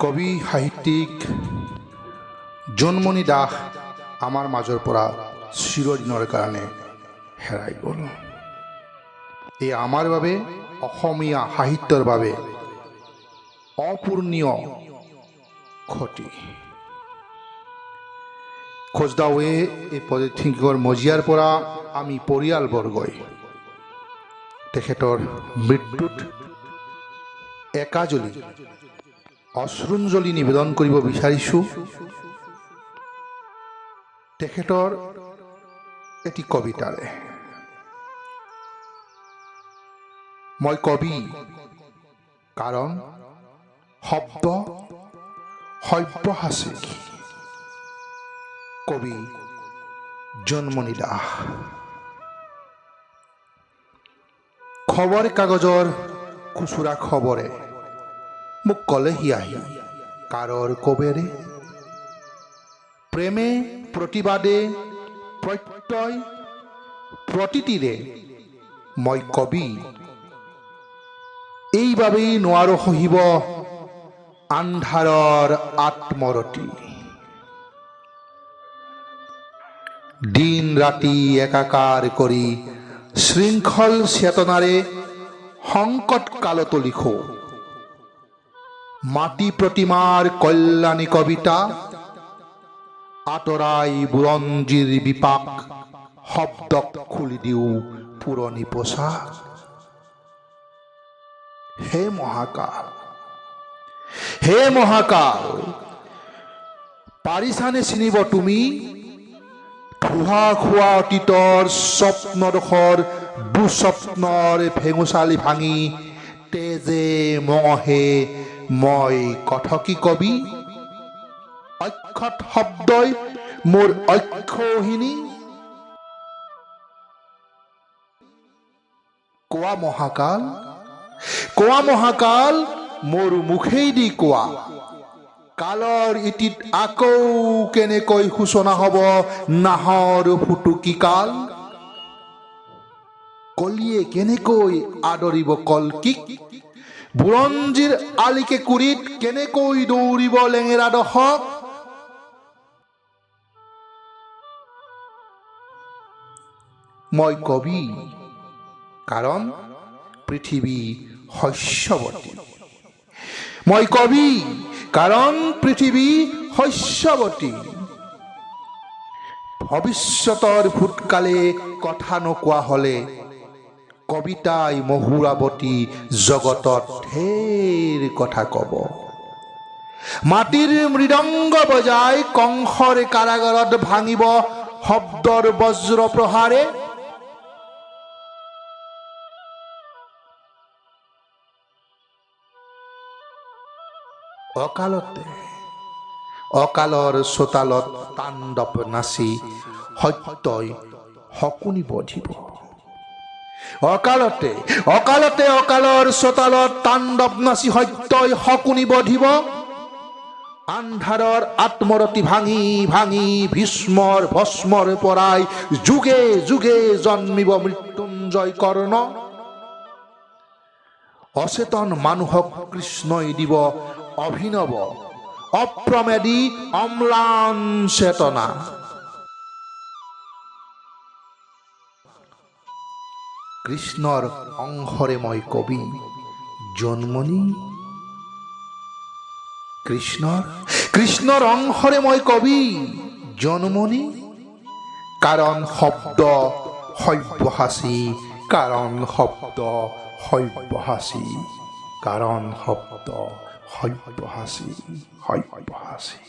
কবি সাহিত্যিক জোনমণি দাস আমাৰ মাজৰ পৰা চিৰদিনৰ কাৰণে হেৰাই গ'ল। এই আমাৰ বাবে অসমীয়া সাহিত্যৰ বাবে অপূৰণীয় ক্ষতি। খোজদাৱে এই পলিথিকৰ মজিয়াৰ পৰা আমি পৰিয়ালবৰ্গই তেখেতৰ মৃত্যুত একাজলি অশ্ৰুঞ্জলি নিবেদন কৰিব বিচাৰিছোঁ। তেখেতৰ এটি কবিতাৰে মই কবি কাৰণ শব্দ সব্যসাচী। কবি জোনমণি দাস। খবৰ কাগজৰ খুচুৰা খবৰে মোক কলেহি আহি কাৰৰ কবেৰে, প্ৰেমে প্ৰতিবাদে প্ৰত্যয় প্ৰতিটিৰে মই কবি, এইবাবেই নোৱাৰো সহিব আন্ধাৰৰ আত্মৰতি। দিন ৰাতি একাকাৰ কৰি শৃংখল চেতনাৰে সংকট কালতো লিখো মাটি প্ৰতিমাৰ কল্যাণী কবিতা, আঁতৰাই বুৰঞ্জীৰ বিপাক শব্দক খুলি দিওঁ পুৰণি পোচাক। হে মহাকাল, হে মহাকাল, পাৰিছানে চিনিব তুমি ধোহা খোৱা অতীতৰ স্বপ্নদোষৰ দুস্বপ্নৰ ভেঙুচালি ভাঙি তেজে মঙহে মই কথকি কবি, অক্ষত শব্দই মোৰ অক্ষৌহিনী। কোৱা মহাকাল, কোৱা মহাকাল, মোৰ মুখেদি কোৱা কালৰ ইটিত আকৌ কেনেকৈ সূচনা হব নাহৰ ফুটুকি কাল। কলিয়ে কেনেকৈ আদৰিব কল্কিক, বুৰঞ্জীৰ আলিকে কুৰিত কেনেকৈ দৌৰিব লেঙেৰা দশক। মই কবি কাৰণ পৃথিৱী শস্যৱতী। মই কবি কাৰণ পৃথিৱী শস্যৱতী। ভৱিষ্যতৰ ভূতকালে কথা নোকোৱা হলে কবিতাই মহুৰাৱতী জগতত ঢেৰ কথা কব। মাটিৰ মৃদংগ বজাই কংসৰ কাৰাগাৰত ভাঙিব শব্দৰ বজ্ৰ প্ৰহাৰে। অকালতে অকালৰ চোতালত তাণ্ডৱ নাচি সত্যই শকুনি বধিব। অকালতে অকালতে অকালৰ চোতালত তাণ্ডৱ নাচি সত্যই শকুনি বধিব। আন্ধাৰৰ আত্মৰতি ভাঙি ভাঙি ভীষ্মৰ ভস্মৰ পৰাই যুগে যুগে জন্মিব মৃত্যুঞ্জয় কৰ্ণ। অচেতন মানুহক কৃষ্ণই দিব অভিনৱ অপ্ৰমেদী অম্লান চেতনা। কৃষ্ণৰ অংশৰে মই কবি জোনমণি। কৃষ্ণৰ অংশৰে মই কবি জোনমণি। কাৰণ শব্দ সব্যসাচী, কাৰণ শব্দ সব্যসাচী, কাৰণ শব্দ সব্যসাচী, সব্যসাচী।